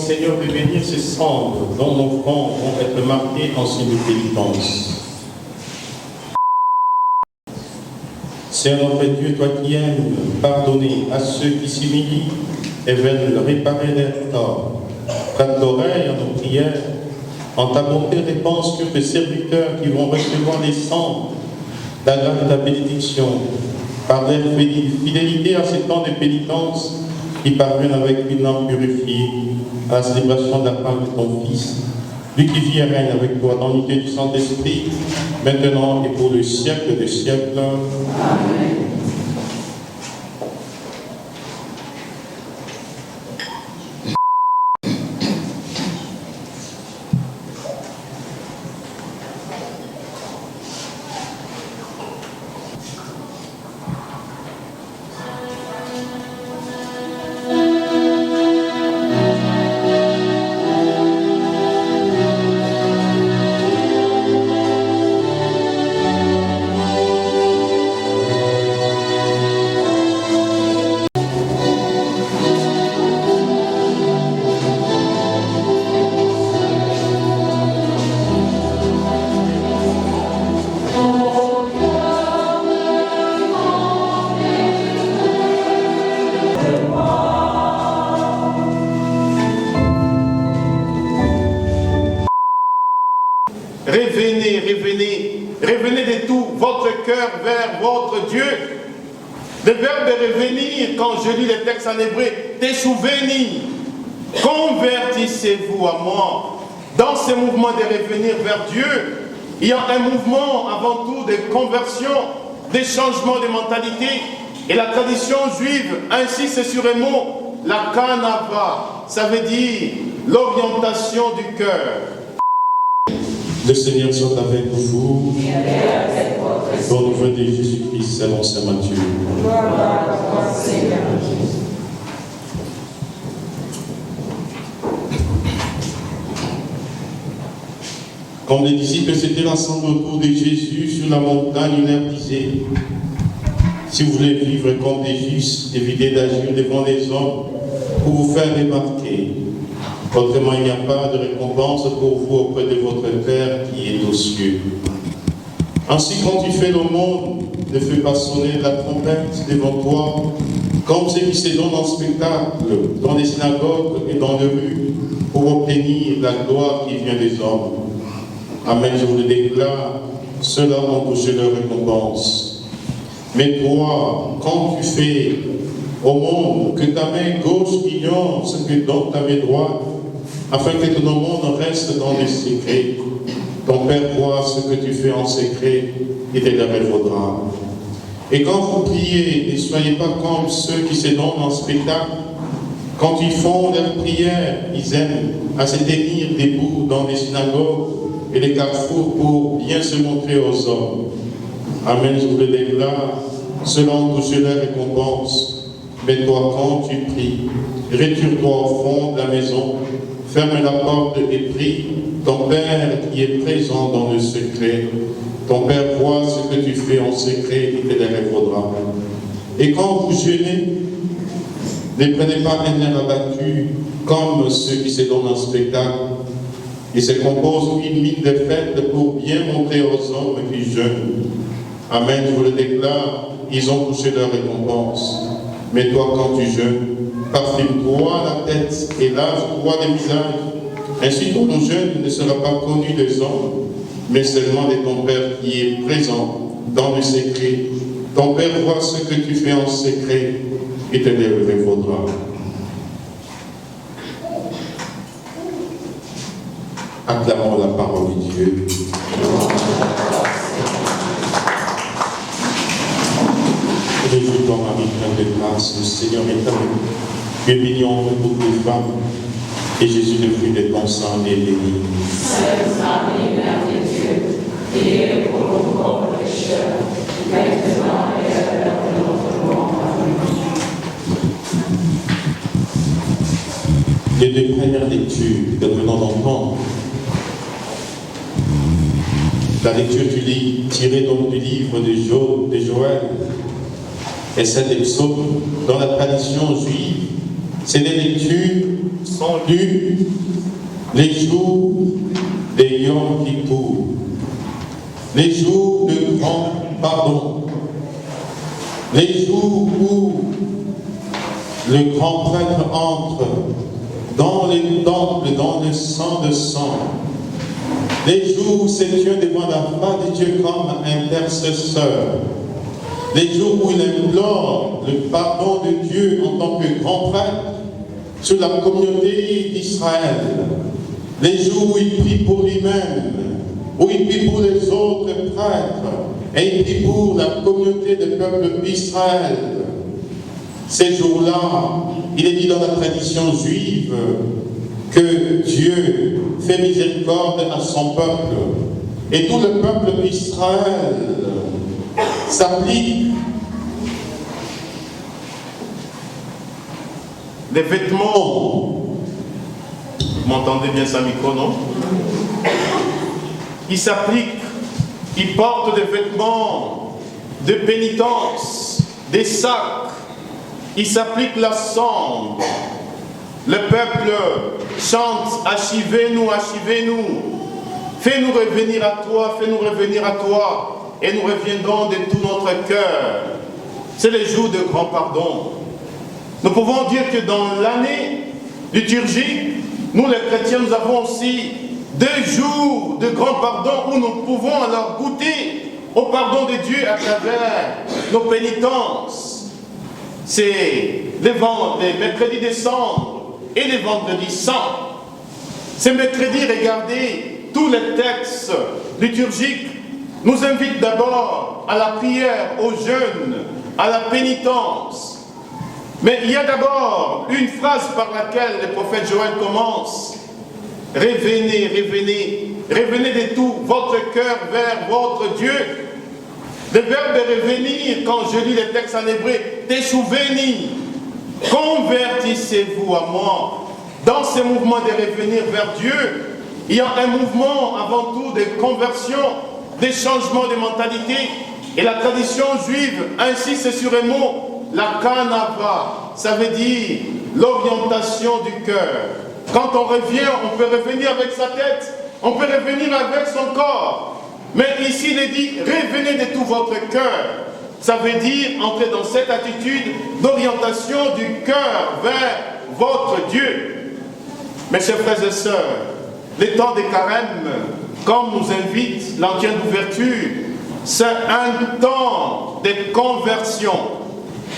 Seigneur de bénir ces cendres dont nos fronts vont être marqués en signe de pénitence. Seigneur notre Dieu, toi qui aimes pardonner à ceux qui s'humilient et veulent réparer leurs torts, prête l'oreille à nos prières, en ta bonté répands sur tes serviteurs qui vont recevoir les cendres, la grâce de ta bénédiction, par leur fidélité à ces temps de pénitence qui parviennent avec une âme purifiée à la célébration de la part de ton Fils, lui qui vit et règne avec toi dans l'unité du Saint-Esprit, maintenant et pour le siècle des siècles. Amen. Revenez de tout votre cœur vers votre Dieu. Le verbe revenir, quand je lis les textes en hébreu, des souvenirs. Convertissez-vous à moi. Dans ce mouvement de revenir vers Dieu, il y a un mouvement avant tout de conversion, de changement de mentalité. Et la tradition juive insiste sur un mot, la kanava. Ça veut dire l'orientation du cœur. Le Seigneur soit avec vous. Pour nous de Jésus-Christ, selon saint Matthieu. Comme les disciples s'étaient rassemblés autour de Jésus sur la montagne, il leur disait: si vous voulez vivre comme des justes, évitez d'agir devant les hommes pour vous faire remarquer. Autrement, il n'y a pas de récompense pour vous auprès de votre Père qui est aux cieux. Ainsi, quand tu fais le monde, ne fais pas sonner la trompette devant toi, comme ceux qui se donnent en spectacle dans les synagogues et dans les rues, pour obtenir la gloire qui vient des hommes. Amen, je vous le déclare, ceux-là ont touché leur récompense. Mais toi, quand tu fais au monde que ta main gauche ignore ce que donne ta main droite, afin que ton monde reste dans les secrets. Ton Père voit ce que tu fais en secret et te le révélera. Et quand vous priez, ne soyez pas comme ceux qui se donnent en spectacle. Quand ils font leur prière, ils aiment à se tenir debout dans les synagogues et les carrefours pour bien se montrer aux hommes. Amen, je vous le déclare, cela ont touché leur récompense. Mais toi, quand tu pries, retire-toi au fond de la maison, ferme la porte et prie. Ton Père qui est présent dans le secret, ton Père voit ce que tu fais en secret et te le révélera. Et quand vous jeûnez, ne prenez pas un air abattu comme ceux qui se donnent un spectacle. Ils se composent une mine de fête pour bien montrer aux hommes qui jeûnent. Amen, je vous le déclare, ils ont touché leur récompense. Mais toi, quand tu jeûnes, parfume-toi la tête et lave-toi les visages. Ainsi ton jeûne ne sera pas connu des hommes, mais seulement de ton Père qui est présent dans le secret. Ton Père voit ce que tu fais en secret et te le révélera. Acclamons la parole de Dieu. Réjouis-toi, Marie, pleine de grâce, le Seigneur est avec nous. Tu es bénie entre toutes les femmes, et Jésus, le fruit de ton sein, est béni. Sainte Marie, Mère de Dieu, priez pour nous pauvres pécheurs, maintenant et à l'heure de notre mort. Amen. Les deux premières lectures que nous venons d'entendre, la lecture du livre, tirée donc du livre de Joël, et celle des psaumes, dans la tradition juive, c'est des lectures sont dus les jours des Yom Kippour, les jours de grand pardon, les jours où le grand prêtre entre dans les temples, dans le sang de sang, les jours où s'étient devant la face de Dieu comme intercesseur, les jours où il implore le pardon de Dieu en tant que grand prêtre sur la communauté d'Israël, les jours où il prie pour lui-même, où il prie pour les autres prêtres, et il prie pour la communauté du peuple d'Israël. Ces jours-là, il est dit dans la tradition juive que Dieu fait miséricorde à son peuple, et tout le peuple d'Israël s'applique. Les vêtements, vous m'entendez bien ça micro, non? Ils s'appliquent, ils portent des vêtements de pénitence, des sacs, ils s'appliquent la cendre. Le peuple chante, achivez-nous, achivez-nous, fais-nous revenir à toi, fais-nous revenir à toi, et nous reviendrons de tout notre cœur. C'est le jour de grand pardon. Nous pouvons dire que dans l'année liturgique, nous les chrétiens, nous avons aussi 2 jours de grand pardon où nous pouvons alors goûter au pardon de Dieu à travers nos pénitences. C'est les mercredis décembre et les vendredis saints. Ces mercredis, regardez, tous les textes liturgiques nous invitent d'abord à la prière, au jeûne, à la pénitence. Mais il y a d'abord une phrase par laquelle le prophète Joël commence. Revenez, revenez, revenez de tout votre cœur vers votre Dieu. Le verbe revenir, quand je lis les textes en hébreu, teshouveni, convertissez-vous à moi. Dans ce mouvement de revenir vers Dieu, il y a un mouvement avant tout de conversion, de changement de mentalité. Et la tradition juive insiste sur un mot, la kanava, ça veut dire l'orientation du cœur. Quand on revient, on peut revenir avec sa tête, on peut revenir avec son corps. Mais ici, il est dit, revenez de tout votre cœur. Ça veut dire entrer dans cette attitude d'orientation du cœur vers votre Dieu. Mes chers frères et sœurs, les temps des carême, comme nous invite l'entière ouverture, c'est un temps de conversion.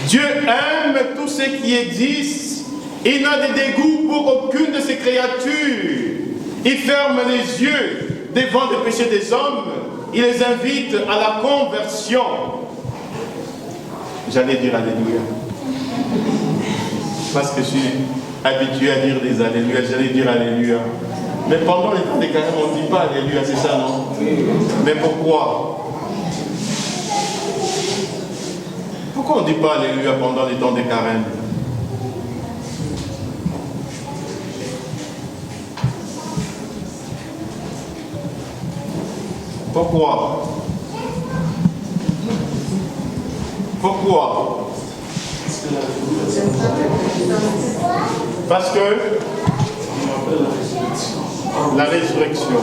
Dieu aime tout ce qui existe. Il n'a de dégoût pour aucune de ses créatures. Il ferme les yeux devant les péchés des hommes. Il les invite à la conversion. J'allais dire Alléluia. Parce que je suis habitué à dire des Alléluia. J'allais dire Alléluia. Mais pendant les temps des carême, on ne dit pas Alléluia, c'est ça, non? Mais pourquoi? Pourquoi on ne dit pas Alléluia pendant les temps des carême? Pourquoi? Pourquoi? Parce que la résurrection.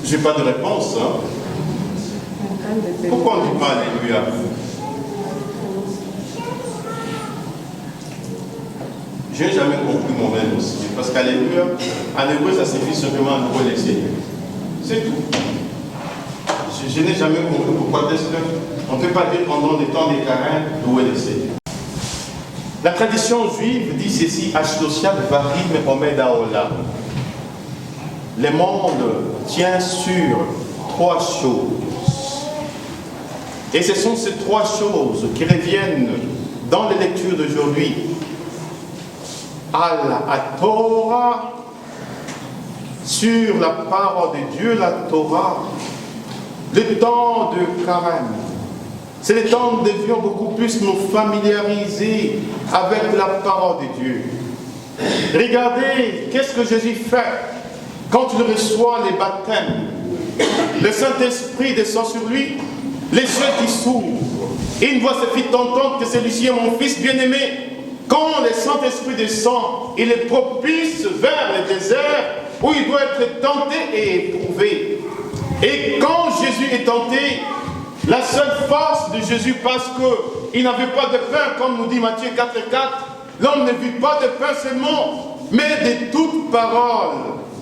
Je n'ai pas de réponse. Hein? Pourquoi on ne dit pas Alléluia? Je n'ai jamais compris moi-même aussi. Parce qu'Alléluia, en hébreu, ça signifie simplement louer le Seigneur. C'est tout. Je n'ai jamais compris pourquoi est-ce qu'on ne peut pas dire pendant les temps des carême louer le Seigneur. La tradition juive dit ceci, Ashdosiad varim omed haolam. Le monde tient sur 3 choses. Et ce sont ces 3 choses qui reviennent dans les lectures d'aujourd'hui. Al-Torah, sur la parole de Dieu, la Torah, le temps de carême. C'est le temps où nous devions beaucoup plus nous familiariser avec la parole de Dieu. Regardez, qu'est-ce que Jésus fait quand il reçoit les baptêmes. Le Saint-Esprit descend sur lui, les cieux qui s'ouvrent. Et une voix se fit entendre que celui-ci est mon fils bien-aimé, quand le Saint-Esprit descend, il est propice vers le désert où il doit être tenté et éprouvé. Et quand Jésus est tenté, la seule force de Jésus, parce qu'il n'avait pas de pain, comme nous dit Matthieu 4,4, l'homme ne vit pas de pain seulement, mais de toute parole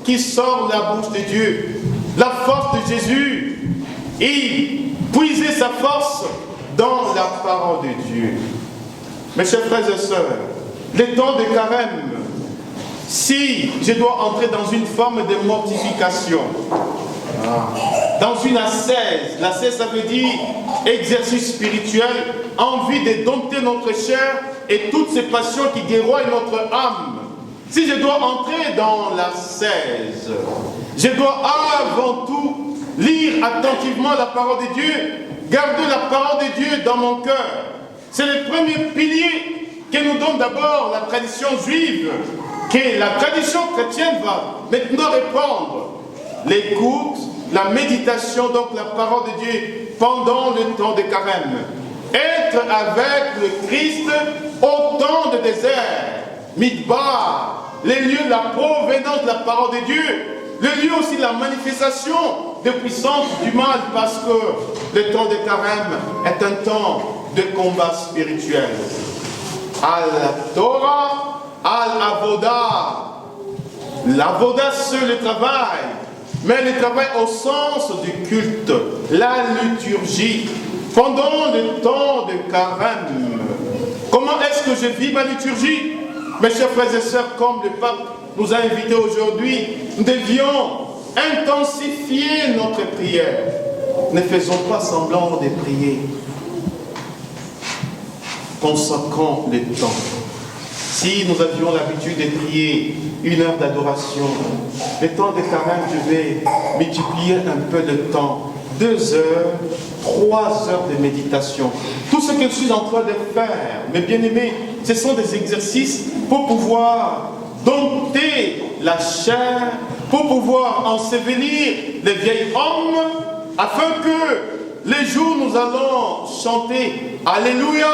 qui sort de la bouche de Dieu. La force de Jésus, il puisait sa force dans la parole de Dieu. Mes chers frères et sœurs, les temps de carême, si je dois entrer dans une forme de mortification, dans une ascèse, l'ascèse ça veut dire exercice spirituel, envie de dompter notre chair et toutes ces passions qui guerroient notre âme. Si je dois entrer dans l'ascèse, je dois avant tout lire attentivement la parole de Dieu, garder la parole de Dieu dans mon cœur. C'est le premier pilier que nous donne d'abord la tradition juive, que la tradition chrétienne va maintenant répandre. L'écoute, la méditation, donc la parole de Dieu pendant le temps de carême. Être avec le Christ au temps de désert, Midbar, les lieux de la provenance de la parole de Dieu, le lieu aussi de la manifestation de puissance du mal, parce que le temps de carême est un temps de combat spirituel. Al-Torah, Al-Avodah. L'Avodah, c'est le travail, mais le travail au sens du culte, la liturgie, pendant le temps de carême. Comment est-ce que je vis ma liturgie? Mes chers frères et sœurs, comme le pape nous a invités aujourd'hui, nous devions intensifier notre prière. Ne faisons pas semblant de prier. Consacrons le temps. Si nous avions l'habitude de prier 1 heure d'adoration, le temps de carême, je vais multiplier un peu le temps. 2 heures, 3 heures de méditation. Tout ce que je suis en train de faire, mes bien-aimés, ce sont des exercices pour pouvoir dompter la chair, pour pouvoir ensevelir les vieils hommes, afin que les jours où nous allons chanter Alléluia,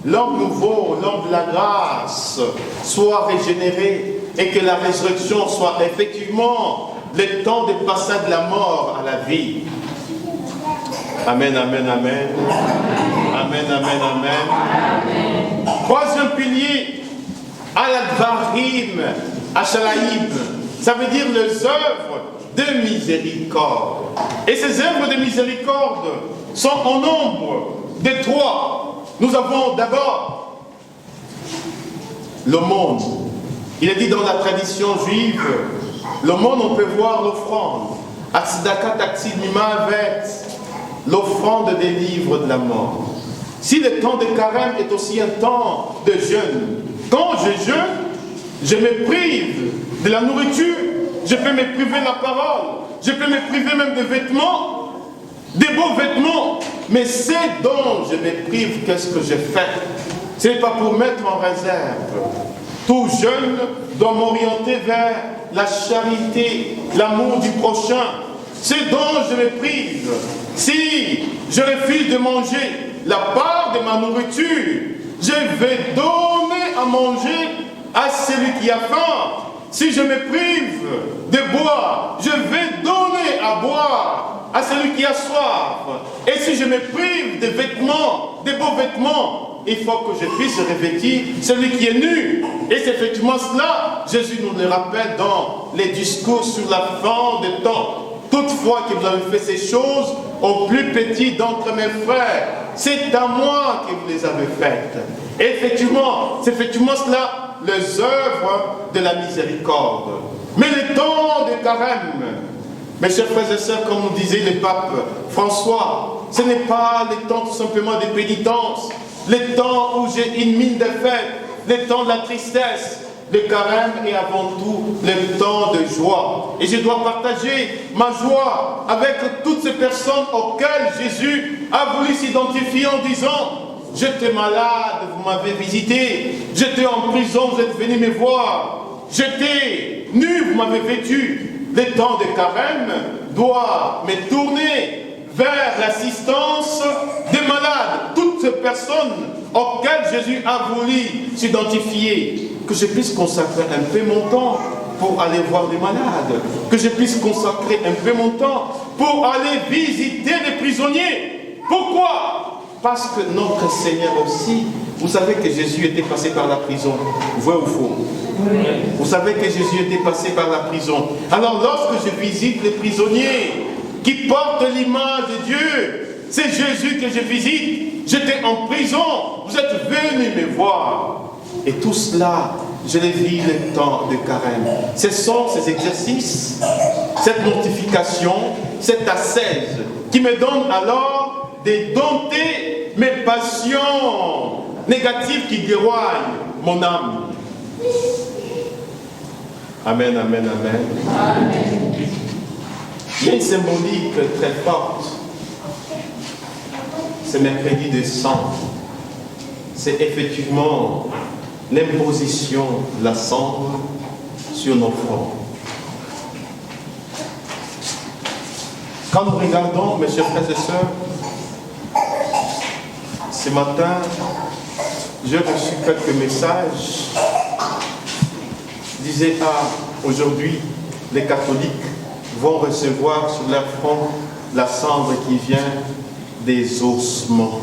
l'homme nouveau, l'homme de la grâce, soit régénéré et que la résurrection soit effectivement le temps de passage de la mort à la vie. Amen, amen, amen. Amen, amen, amen. Troisième pilier, Al-Advarim, Ashalaïm. Ça veut dire les œuvres de miséricorde. Et ces œuvres de miséricorde sont en nombre de 3. Nous avons d'abord l'aumône. Il est dit dans la tradition juive, l'aumône, on peut voir l'offrande. Atsidaka taksid mimavet, l'offrande des livres de la mort. Si le temps de carême est aussi un temps de jeûne, quand je jeûne, je me prive de la nourriture, je peux me priver de la parole, je peux me priver même des vêtements, des beaux vêtements, mais c'est dont je me prive, qu'est-ce que je fais? Ce n'est pas pour mettre en réserve. Tout jeune doit m'orienter vers la charité, l'amour du prochain. C'est dont je me prive. Si je refuse de manger la part de ma nourriture, je vais donner à manger à celui qui a faim. Si je me prive de boire, je vais donner à boire à celui qui a soif. Et si je me prive de vêtements, de beaux vêtements, il faut que je puisse revêtir celui qui est nu. Et c'est effectivement cela, Jésus nous le rappelle dans les discours sur la fin des temps. Toutefois que vous avez fait ces choses au plus petit d'entre mes frères, c'est à moi que vous les avez faites. Et effectivement, c'est effectivement cela, les œuvres de la miséricorde. Mais le temps de carême, mes chers frères et sœurs, comme nous disait le pape François, ce n'est pas le temps tout simplement de pénitence, le temps où j'ai une mine de fête, le temps de la tristesse. Le carême est avant tout le temps de joie. Et je dois partager ma joie avec toutes ces personnes auxquelles Jésus a voulu s'identifier en disant: j'étais malade, vous m'avez visité. J'étais en prison, vous êtes venus me voir. J'étais nu, vous m'avez vêtu. Le temps de carême doit me tourner vers l'assistance des malades. Toutes ces personnes auxquelles Jésus a voulu s'identifier, que je puisse consacrer un peu mon temps pour aller voir les malades, que je puisse consacrer un peu mon temps pour aller visiter les prisonniers. Pourquoi? Parce que notre Seigneur aussi, vous savez que Jésus était passé par la prison, vrai ou faux? Oui. Vous savez que Jésus était passé par la prison. Alors lorsque je visite les prisonniers qui portent l'image de Dieu, c'est Jésus que je visite. J'étais en prison, vous êtes venus me voir. Et tout cela, je les vis le temps de carême. Ce sont ces exercices, cette mortification, cette ascèse qui me donne alors de dompter mes passions négatives qui déroignent mon âme. Amen, amen, amen. Amen. Il y a une symbolique très forte. Ce mercredi de sang, c'est effectivement l'imposition de la cendre sur nos fronts. Quand nous regardons, mes chers frères et sœurs, ce matin, j'ai reçu quelques messages. Disait, aujourd'hui, les catholiques vont recevoir sur leur front la cendre qui vient des ossements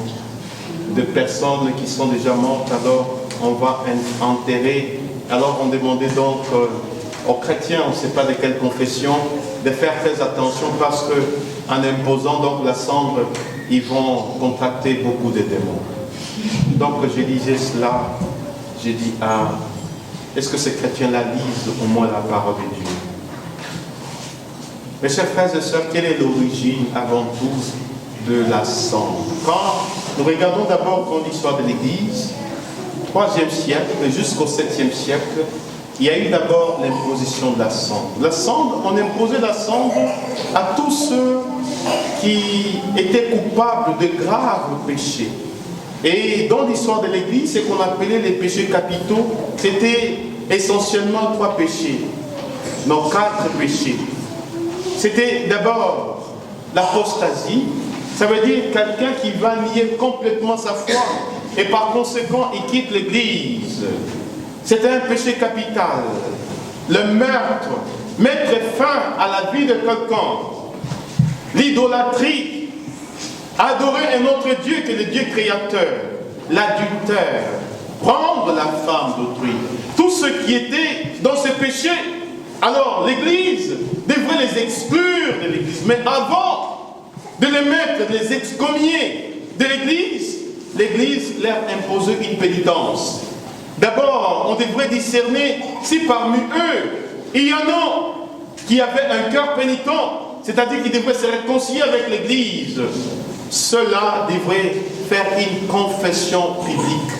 de personnes qui sont déjà mortes. Alors, on va enterrer. Alors, on demandait donc aux chrétiens, on ne sait pas de quelle confession, de faire très attention parce que en imposant donc la cendre, ils vont contracter beaucoup de démons. Donc, je disais cela, j'ai dit, est-ce que ces chrétiens-là lisent au moins la parole de Dieu? Mes chers frères et sœurs, quelle est l'origine avant tout de la cendre? Quand nous regardons d'abord l'histoire de l'Église, 3e siècle jusqu'au 7e siècle, il y a eu d'abord l'imposition de la cendre. La cendre, on imposait la cendre à tous ceux qui étaient coupables de graves péchés. Et dans l'histoire de l'Église, ce qu'on appelait les péchés capitaux, c'était essentiellement 3 péchés. Non, 4 péchés. C'était d'abord l'apostasie, ça veut dire quelqu'un qui va nier complètement sa foi et par conséquent il quitte l'Église. C'était un péché capital. Le meurtre, mettre fin à la vie de quelqu'un. L'idolâtrie, adorer un autre Dieu que le Dieu créateur. L'adultère, prendre la femme d'autrui. Tout ce qui était dans ce péché, alors l'Église devrait les exclure de l'Église. Mais avant de les mettre, de les excommunier de l'Église, l'Église leur imposait une pénitence. D'abord, on devrait discerner si parmi eux, il y en a qui avaient un cœur pénitent, c'est-à-dire qui devraient se réconcilier avec l'Église. Ceux-là devraient faire une confession publique.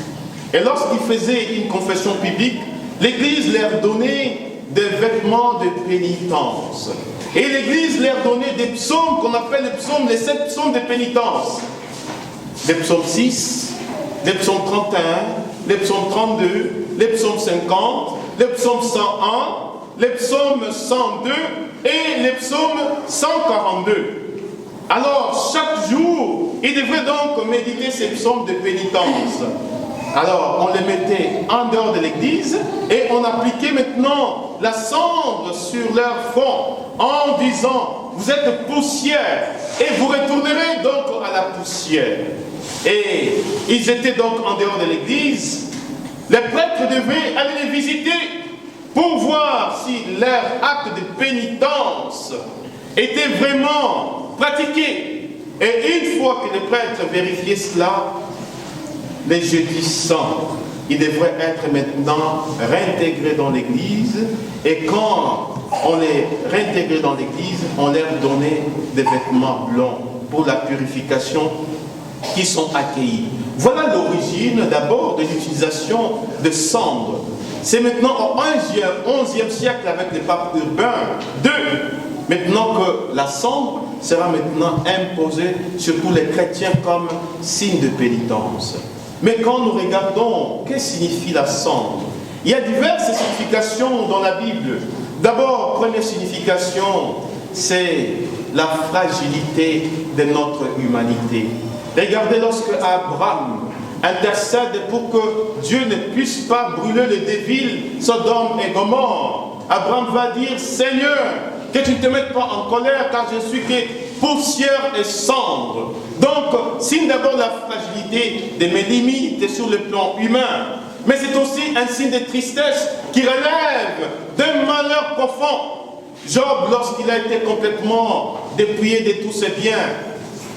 Et lorsqu'ils faisaient une confession publique, l'Église leur donnait des vêtements de pénitence. Et l'Église leur donnait des psaumes qu'on appelle les psaumes, les 7 psaumes de pénitence. Les psaumes 6, les psaumes 31, les psaumes 32, les psaumes 50, les psaumes 101, les psaumes 102 et les psaumes 142. Alors, chaque jour, ils devraient donc méditer ces psaumes de pénitence. Alors, on les mettait en dehors de l'église et on appliquait maintenant la cendre sur leur front en disant, vous êtes poussière et vous retournerez donc à la poussière. Et ils étaient donc en dehors de l'église. Les prêtres devaient aller les visiter pour voir si leur acte de pénitence était vraiment pratiqué. Et une fois que les prêtres vérifiaient cela, les jeudis saints, ils devraient être maintenant réintégrés dans l'église. Et quand on les réintégrait dans l'église, on leur donnait des vêtements blancs pour la purification qui sont accueillis. Voilà l'origine d'abord de l'utilisation de cendre. C'est maintenant au 11e siècle avec le pape Urbain II, maintenant que la cendre sera maintenant imposée sur tous les chrétiens comme signe de pénitence. Mais quand nous regardons, que signifie la cendre? Il y a diverses significations dans la Bible. D'abord, première signification, c'est la fragilité de notre humanité. Regardez lorsque Abraham intercède pour que Dieu ne puisse pas brûler les deux villes, Sodome et Gomorrhe. Abraham va dire, Seigneur, que tu ne te mettes pas en colère, car je suis que poussière et cendre. Donc, signe d'abord la fragilité de mes limites sur le plan humain, mais c'est aussi un signe de tristesse qui relève d'un malheur profond. Job, lorsqu'il a été complètement dépouillé de tous ses biens,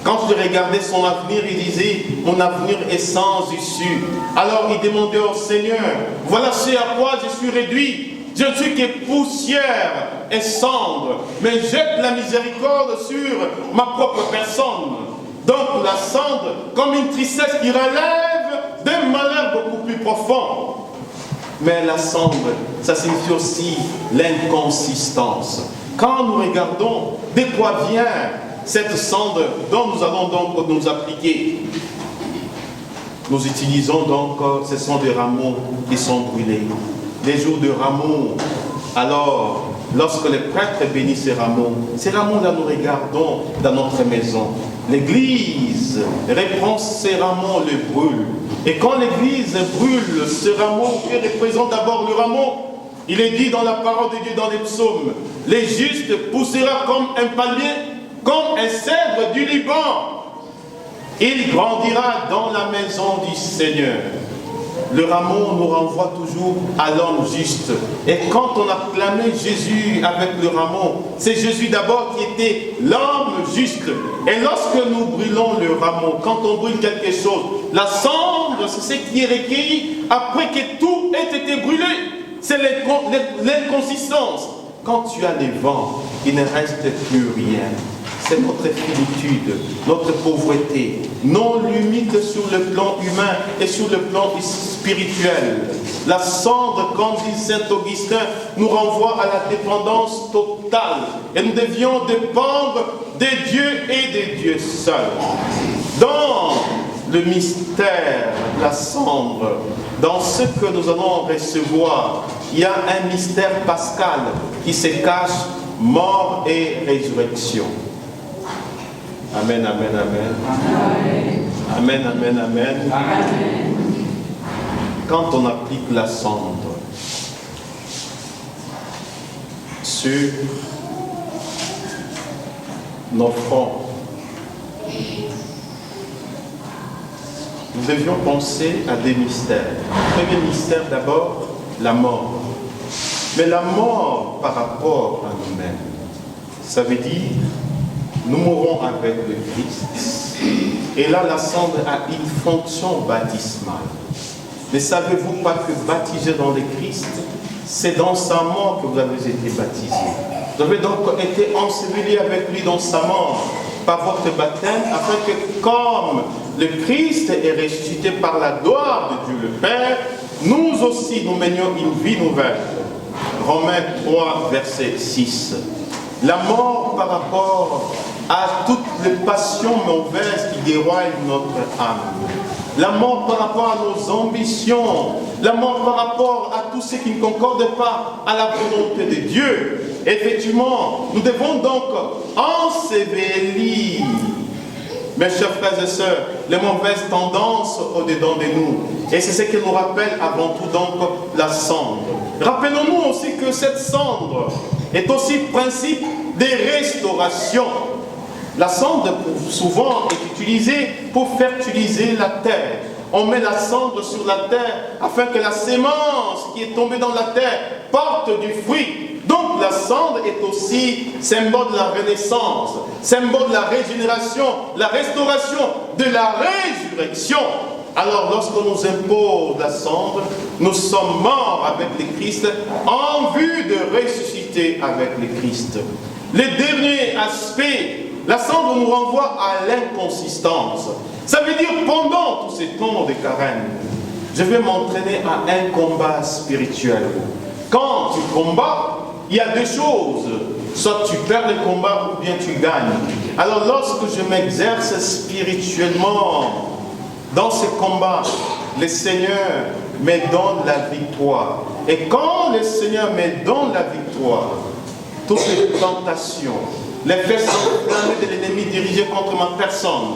quand il regardait son avenir, il disait, mon avenir est sans issue. Alors il demandait au Seigneur, voilà ce à quoi je suis réduit. Je ne suis que poussière et cendre, mais jette la miséricorde sur ma propre personne. Donc la cendre, comme une tristesse qui relève d'un malheur beaucoup plus profond. Mais la cendre, ça signifie aussi l'inconsistance. Quand nous regardons de quoi vient cette cendre dont nous allons donc nous appliquer, nous utilisons donc, ce sont des rameaux qui sont brûlés. Les jours de rameaux, alors, lorsque les prêtres bénissent ces rameaux-là, nous regardons dans notre maison. L'Église reprend ces rameaux, les brûle. Et quand l'Église brûle ce rameau, qui représente d'abord le rameau, il est dit dans la parole de Dieu dans les psaumes, les justes poussera comme un palmier, comme un cèdre du Liban. Il grandira dans la maison du Seigneur. Le rameau nous renvoie toujours à l'homme juste. Et quand on a clamé Jésus avec le rameau, c'est Jésus d'abord qui était l'homme juste. Et lorsque nous brûlons le rameau, quand on brûle quelque chose, la cendre, c'est ce qui est recueilli après que tout ait été brûlé. C'est l'inconsistance. Quand tu as les vents, il ne reste plus rien. C'est notre finitude, notre pauvreté, non limite sur le plan humain et sur le plan spirituel. La cendre, comme dit Saint Augustin, nous renvoie à la dépendance totale. Et nous devions dépendre des dieux et des dieux seuls. Dans le mystère de la cendre, dans ce que nous allons recevoir, il y a un mystère pascal qui se cache, mort et résurrection. Amen, amen, amen. Amen, amen, amen. Amen. Quand on applique la cendre sur nos fronts, nous devions penser à des mystères. Le premier mystère d'abord, la mort. Mais la mort par rapport à nous-mêmes, ça veut dire nous mourons avec le Christ. Et là, la cendre a une fonction baptismale. Ne savez-vous pas que baptisé dans le Christ, c'est dans sa mort que vous avez été baptisés. Vous avez donc été ensevelis avec lui dans sa mort par votre baptême, afin que comme le Christ est ressuscité par la gloire de Dieu le Père, nous aussi nous menions une vie nouvelle. Romains 3, verset 6. La mort par rapport à toutes les passions mauvaises qui déroulent notre âme. La mort par rapport à nos ambitions. La mort par rapport à tout ce qui ne concorde pas à la volonté de Dieu. Effectivement, nous devons donc ensevelir, mes chers frères et sœurs, les mauvaises tendances au-dedans de nous. Et c'est ce qui nous rappelle avant tout donc la cendre. Rappelons-nous aussi que cette cendre est aussi principe de restauration. La cendre, souvent, est utilisée pour fertiliser la terre. On met la cendre sur la terre afin que la sémence qui est tombée dans la terre porte du fruit. Donc la cendre est aussi symbole de la renaissance, symbole de la régénération, la restauration, de la résurrection. Alors lorsqu'on nous impose la cendre, nous sommes morts avec le Christ en vue de ressusciter avec le Christ. Le dernier aspect, la cendre nous renvoie à l'inconsistance. Ça veut dire pendant tous ces temps de carême, je vais m'entraîner à un combat spirituel. Quand tu combats, il y a deux choses. Soit tu perds le combat ou bien tu gagnes. Alors lorsque je m'exerce spirituellement dans ce combat, le Seigneur me donne la victoire. Et quand le Seigneur me donne la victoire, toutes les tentations, les faits enflammés de l'ennemi dirigés contre ma personne,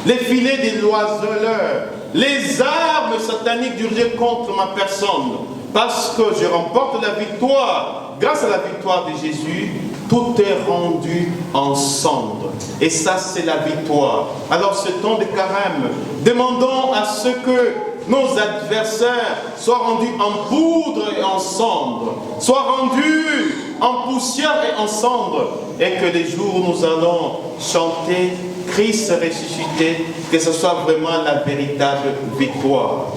les filets des oiseleurs, les armes sataniques dirigées contre ma personne. Parce que je remporte la victoire, grâce à la victoire de Jésus, tout est rendu en cendres. Et ça, c'est la victoire. Alors, ce temps de carême, demandons à ce que nos adversaires soient rendus en poudre et en cendres, soient rendus en poussière et en cendres, et que les jours où nous allons chanter Christ ressuscité, que ce soit vraiment la véritable victoire.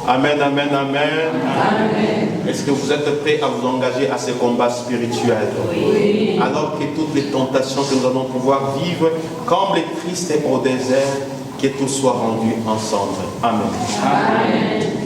Amen, amen, amen. Amen. Est-ce que vous êtes prêts à vous engager à ce combat spirituel? Oui. Alors que toutes les tentations que nous allons pouvoir vivre, comme le Christ est au désert, que tout soit rendu en cendres. Amen. Amen.